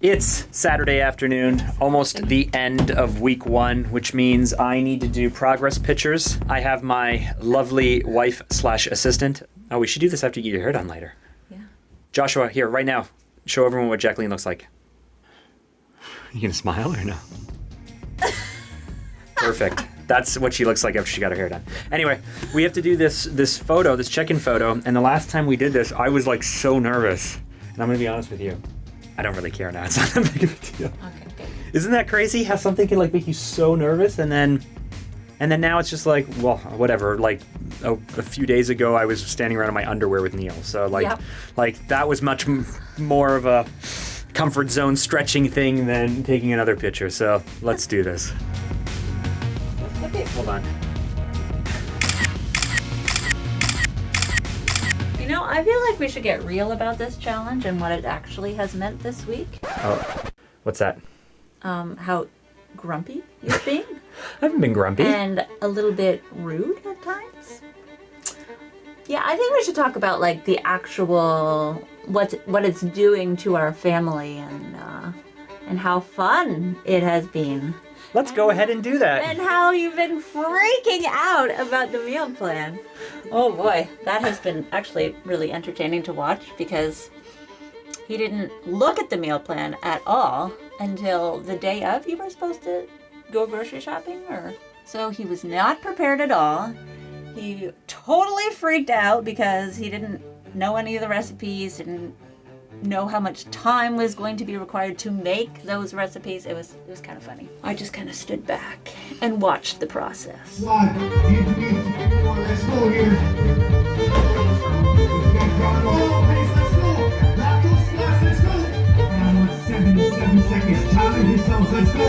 It's Saturday afternoon, almost the end of week 1, which means I need to do progress pictures. I have my lovely wife/assistant. Oh, we should do this after you get your hair done later. Yeah. Joshua, here, right now, show everyone what Jacqueline looks like. You gonna smile or no? Perfect. That's what she looks like after she got her hair done. Anyway, we have to do this photo, this check-in photo, and the last time we did this, I was like so nervous. And I'm gonna be honest with you, I don't really care now. It's not that big of a deal. Okay, good. Isn't that crazy how something can like make you so nervous and then now it's just like, well, whatever. Like a few days ago, I was standing around in my underwear with Neil. So like that was much more of a comfort zone stretching thing than taking another picture. So let's do this. Okay. Hold on. You know, I feel like we should get real about this challenge and what it actually has meant this week. Oh, what's that? How grumpy you've been. I haven't been grumpy. And a little bit rude at times. Yeah, I think we should talk about like the actual what it's doing to our family and how fun it has been. Let's go ahead and do that. And how you've been freaking out about the meal plan. Oh boy, that has been actually really entertaining to watch because he didn't look at the meal plan at all until the day of you were supposed to go grocery shopping. So he was not prepared at all. He totally freaked out because he didn't know any of the recipes, didn't know how much time was going to be required to make those recipes. It was kind of funny. I just kind of stood back and watched the process. Let's go here. Let's go. Now it's 77 seconds. Challenge yourselves. Let's go.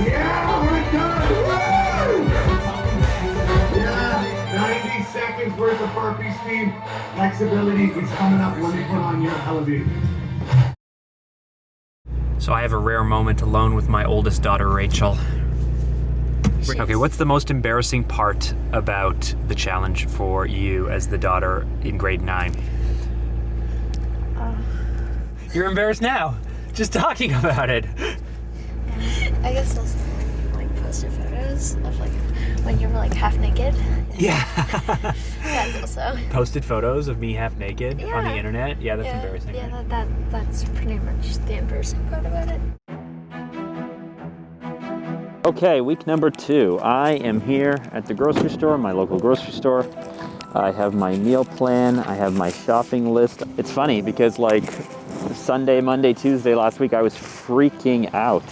Yeah, we're done. Woo! Yeah, 90 seconds worth of burpee speed. Flexibility is coming up when you put on your elevator. So I have a rare moment alone with my oldest daughter, Rachel. Okay, what's the most embarrassing part about the challenge for you as the daughter in grade 9? You're embarrassed now, just talking about it. I guess also like posted photos of like when you were like half naked. Yeah. That's also. Posted photos of me half naked on the Yeah. internet? Yeah, that's embarrassing. Yeah, right? that's pretty much the embarrassing part about it. Okay, week number 2. I am here at the grocery store, my local grocery store. I have my meal plan, I have my shopping list. It's funny because like Sunday, Monday, Tuesday last week, I was freaking out.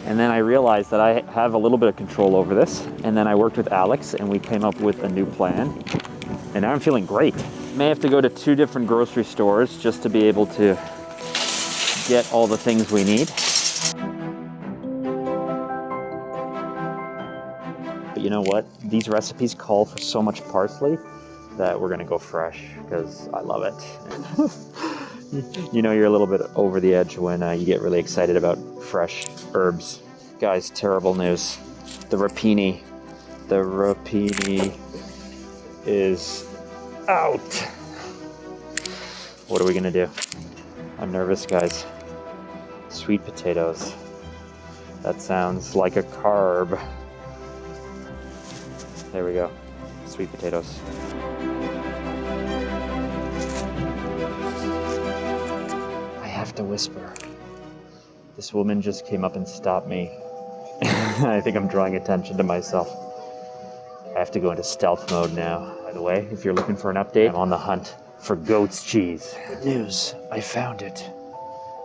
And then I realized that I have a little bit of control over this. And then I worked with Alex and we came up with a new plan. And now I'm feeling great. May have to go to 2 different grocery stores just to be able to get all the things we need. But you know what? These recipes call for so much parsley that we're gonna go fresh because I love it. You know you're a little bit over the edge when you get really excited about fresh herbs. Guys, terrible news. The rapini is out. What are we gonna do? I'm nervous, guys. Sweet potatoes. That sounds like a carb. There we go. Sweet potatoes. I have to whisper. This woman just came up and stopped me. I think I'm drawing attention to myself. I have to go into stealth mode now. By the way, if you're looking for an update, I'm on the hunt for goat's cheese. Good news, I found it.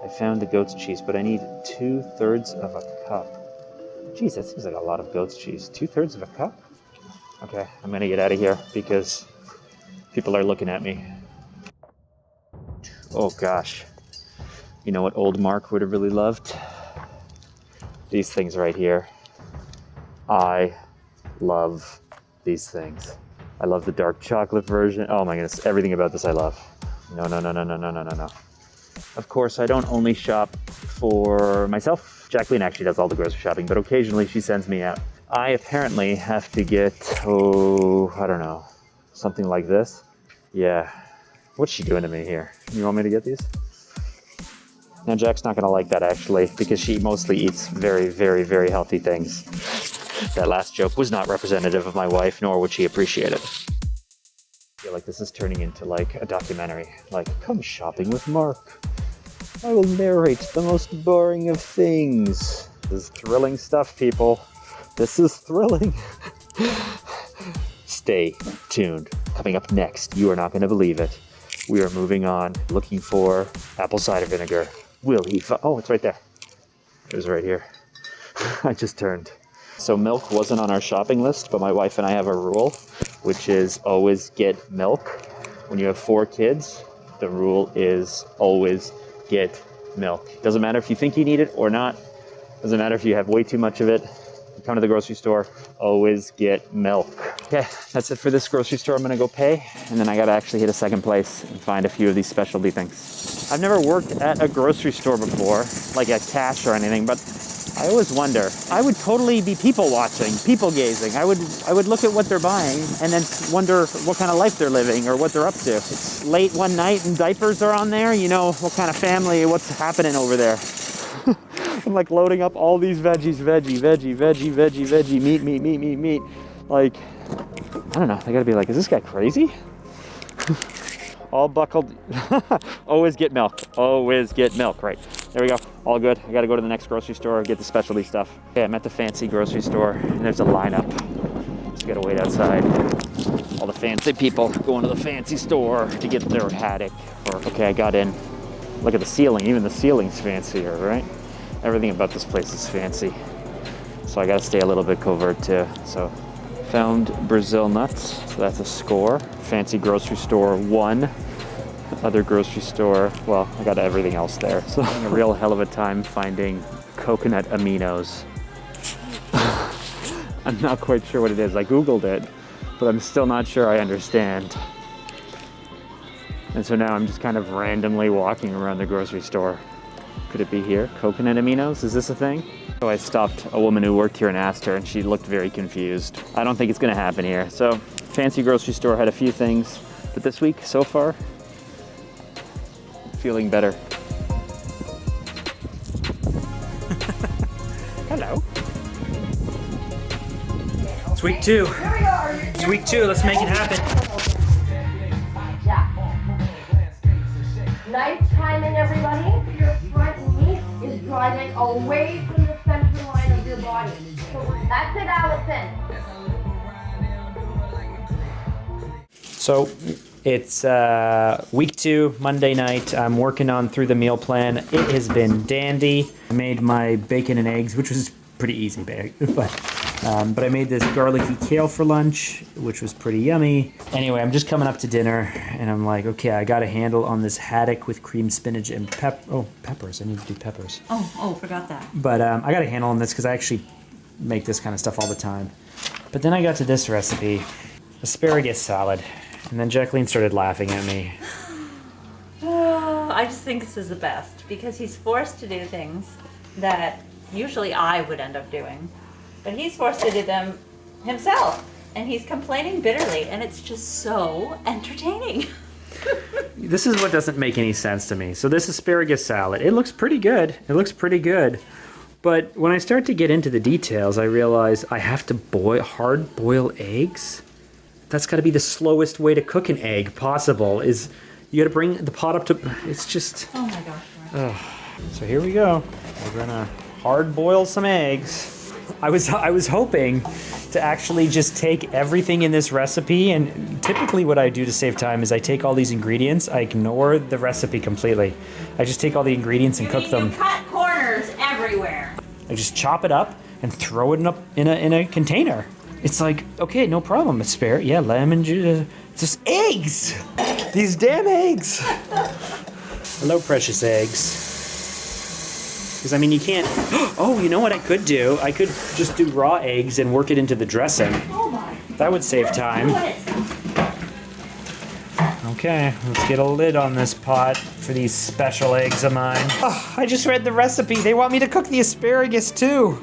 I found the goat's cheese, but I need 2/3 of a cup. Geez, that seems like a lot of goat's cheese. 2/3 of a cup? Okay, I'm gonna get out of here because people are looking at me. Oh gosh. You know what old Mark would have really loved? These things right here. I love these things. I love the dark chocolate version. Oh my goodness, everything about this I love. No. Of course, I don't only shop for myself. Jacqueline actually does all the grocery shopping, but occasionally she sends me out. I apparently have to get, I don't know, something like this. Yeah. What's she doing to me here? You want me to get these? Now, Jack's not going to like that, actually, because she mostly eats very, very, very healthy things. That last joke was not representative of my wife, nor would she appreciate it. I feel like this is turning into, like, a documentary. Like, come shopping with Mark. I will narrate the most boring of things. This is thrilling stuff, people. This is thrilling. Stay tuned. Coming up next, you are not going to believe it. We are moving on, looking for apple cider vinegar. Will he oh, it's right there. It was right here. I just turned. So milk wasn't on our shopping list, but my wife and I have a rule, which is always get milk. When you have 4 kids, the rule is always get milk. Doesn't matter if you think you need it or not. Doesn't matter if you have way too much of it. You come to the grocery store, always get milk. Okay, that's it for this grocery store. I'm gonna go pay, and then I gotta actually hit a second place and find a few of these specialty things. I've never worked at a grocery store before, like at cash or anything, but I always wonder. I would totally be people watching, people gazing. I would look at what they're buying and then wonder what kind of life they're living or what they're up to. It's late one night and diapers are on there, you know what kind of family, what's happening over there. I'm like loading up all these veggies, veggie, meat. Like, I don't know, they gotta be like, is this guy crazy? All buckled. Always get milk, right. There we go, all good. I gotta go to the next grocery store, get the specialty stuff. Okay, I'm at the fancy grocery store and there's a lineup. So I gotta wait outside. All the fancy people going to the fancy store to get their haddock. Okay, I got in. Look at the ceiling, even the ceiling's fancier, right? Everything about this place is fancy. So I gotta stay a little bit covert too. So found Brazil nuts, so that's a score. Fancy grocery store 1. Other grocery store, well, I got everything else there. So I'm having a real hell of a time finding coconut aminos. I'm not quite sure what it is. I Googled it, but I'm still not sure I understand. And so now I'm just kind of randomly walking around the grocery store. Could it be here? Coconut aminos? Is this a thing? So I stopped a woman who worked here and asked her, and she looked very confused. I don't think it's gonna happen here. So, fancy grocery store, had a few things, but this week, so far, feeling better. Hello. It's week 2. It's week 2, let's make it happen. Nice timing, everybody. Your front knee is driving away from the center line of your body. So that's it, Allison. So it's week 2, Monday night. I'm working on through the meal plan. It has been dandy. I made my bacon and eggs, which was pretty easy, but I made this garlicky kale for lunch, which was pretty yummy. Anyway, I'm just coming up to dinner, and I'm like, okay, I got a handle on this haddock with cream spinach and peppers. I need to do peppers. Oh, forgot that. But I got a handle on this because I actually make this kind of stuff all the time. But then I got to this recipe, asparagus salad, and then Jacqueline started laughing at me. Oh, I just think this is the best because he's forced to do things that usually I would end up doing. But he's forced to do them himself, and he's complaining bitterly, and it's just so entertaining. This is what doesn't make any sense to me. So this asparagus salad, it looks pretty good. But when I start to get into the details, I realize I have to hard boil eggs. That's got to be the slowest way to cook an egg possible. Is you got to bring the pot up to. It's just. Oh my gosh. So here we go. We're gonna hard boil some eggs. I was hoping to actually just take everything in this recipe, and typically what I do to save time is I take all these ingredients, I ignore the recipe completely. I just take all the ingredients and cook them. You cut corners everywhere. I just chop it up and throw it in a container. It's like, okay, no problem. Asparagus, yeah, lemon juice, just eggs. These damn eggs. Hello, precious eggs. Because, I mean, you can't... Oh, you know what I could do? I could just do raw eggs and work it into the dressing. Oh my. That would save time. Okay, let's get a lid on this pot for these special eggs of mine. Oh, I just read the recipe. They want me to cook the asparagus, too.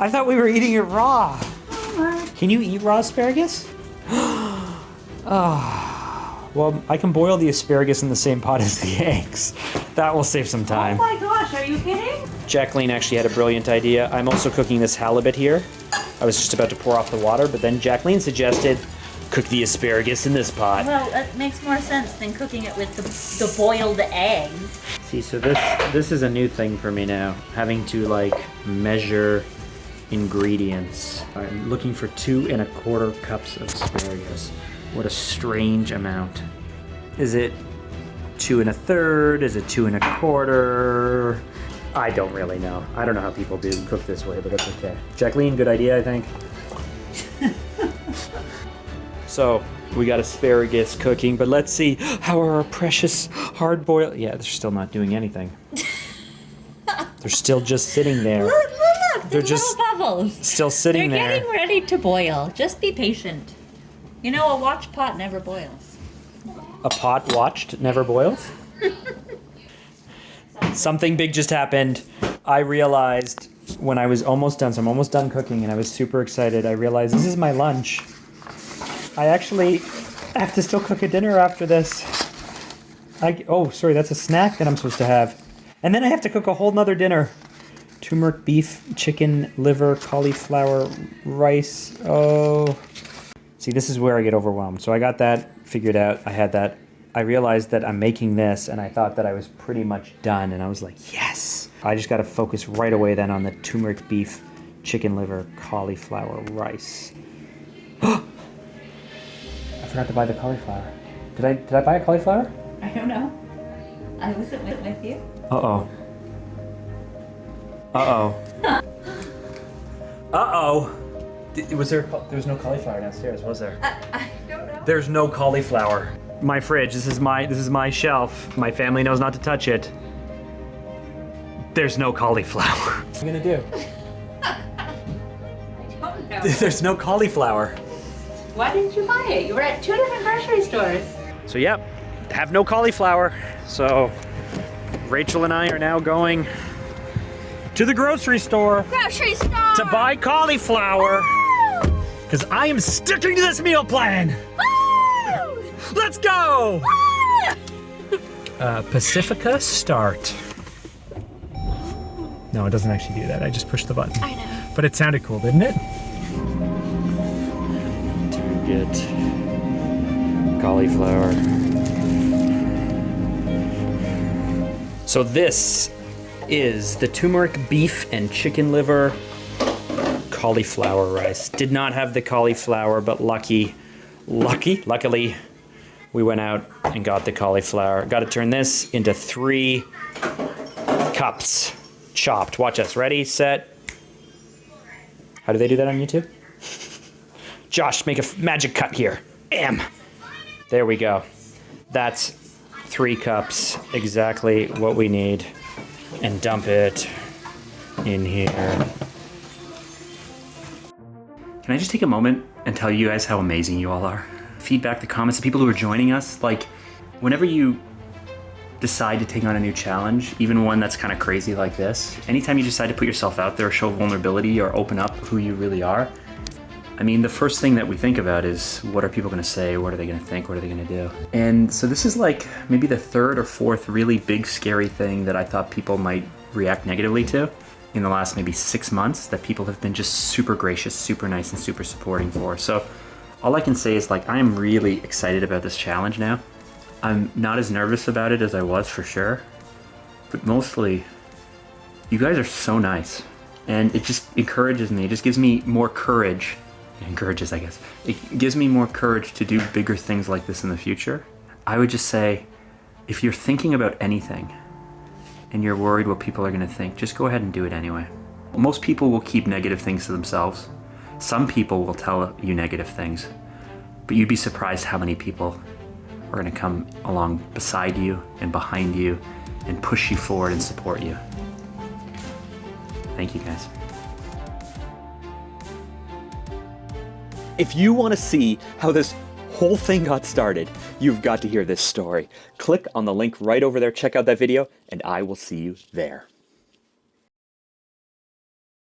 I thought we were eating it raw. Can you eat raw asparagus? Well, I can boil the asparagus in the same pot as the eggs. That will save some Oh time. my gosh, are you kidding? Jacqueline actually had a brilliant idea. I'm also cooking this halibut here. I was just about to pour off the water, but then Jacqueline suggested cook the asparagus in this pot. Well, that makes more sense than cooking it with the boiled egg. See, so this is a new thing for me now, having to like measure ingredients. I'm looking for 2 1/4 cups of asparagus. What a strange amount. Is it 2 1/3? Is it 2 1/4? I don't really know. I don't know how people do cook this way, but it's okay. Jacqueline, good idea, I think. So, we got asparagus cooking, but let's see how are our precious hard-boiled... Yeah, they're still not doing anything. They're still just sitting there. Look, They're the just little bubbles. still sitting They're there. getting ready to boil. Just be patient. You know, a watch pot never boils. A pot watched never boils? Something big just happened. I realized when I was almost done, so I'm almost done cooking and I was super excited, I realized this is my lunch. I actually have to still cook a dinner after this. Oh, sorry, that's a snack that I'm supposed to have. And then I have to cook a whole nother dinner. Turmeric beef, chicken, liver, cauliflower, rice. Oh. See, this is where I get overwhelmed. So I got that figured out. I had that. I realized that I'm making this and I thought that I was pretty much done. And I was like, yes. I just got to focus right away then on the turmeric beef, chicken liver, cauliflower, rice. I forgot to buy the cauliflower. Did I buy a cauliflower? I don't know. I wasn't with you. Uh-oh. Uh-oh. Uh-oh. There was no cauliflower downstairs, was there? I don't know. There's no cauliflower. My fridge, this is my shelf. My family knows not to touch it. There's no cauliflower. What are you gonna do? I don't know. There's no cauliflower. Why didn't you buy it? You were at 2 different grocery stores. So yep, have no cauliflower. So Rachel and I are now going to the grocery store Grocery store! to buy cauliflower. Because I am sticking to this meal plan. Woo! Let's go! Woo! Pacifica start. No, it doesn't actually do that. I just pushed the button. I know. But it sounded cool, didn't it? To get cauliflower. So this is the turmeric beef and chicken liver cauliflower rice. Did not have the cauliflower, but luckily, we went out and got the cauliflower. Got to turn this into 3 cups chopped. Watch us. Ready, set. How do they do that on YouTube? Josh, make a magic cut here. Bam! There we go. That's 3 cups, exactly what we need. And dump it in here. Can I just take a moment and tell you guys how amazing you all are? Feedback, the comments, the people who are joining us. Like, whenever you decide to take on a new challenge, even one that's kind of crazy like this, anytime you decide to put yourself out there, show vulnerability, or open up who you really are, I mean, the first thing that we think about is, what are people going to say? What are they going to think? What are they going to do? And so this is like maybe the 3rd or 4th really big, scary thing that I thought people might react negatively to in the last maybe 6 months, that people have been just super gracious, super nice, and super supporting for. So all I can say is, like, I am really excited about this challenge now. I'm not as nervous about it as I was, for sure. But mostly, you guys are so nice. And it just encourages me. It just gives me more courage. It encourages, I guess. It gives me more courage to do bigger things like this in the future. I would just say, if you're thinking about anything and you're worried what people are going to think, just go ahead and do it anyway. Most people will keep negative things to themselves. Some people will tell you negative things. But you'd be surprised how many people are going to come along beside you and behind you and push you forward and support you. Thank you, guys. If you want to see how this whole thing got started, you've got to hear this story. Click on the link right over there, check out that video, and I will see you there.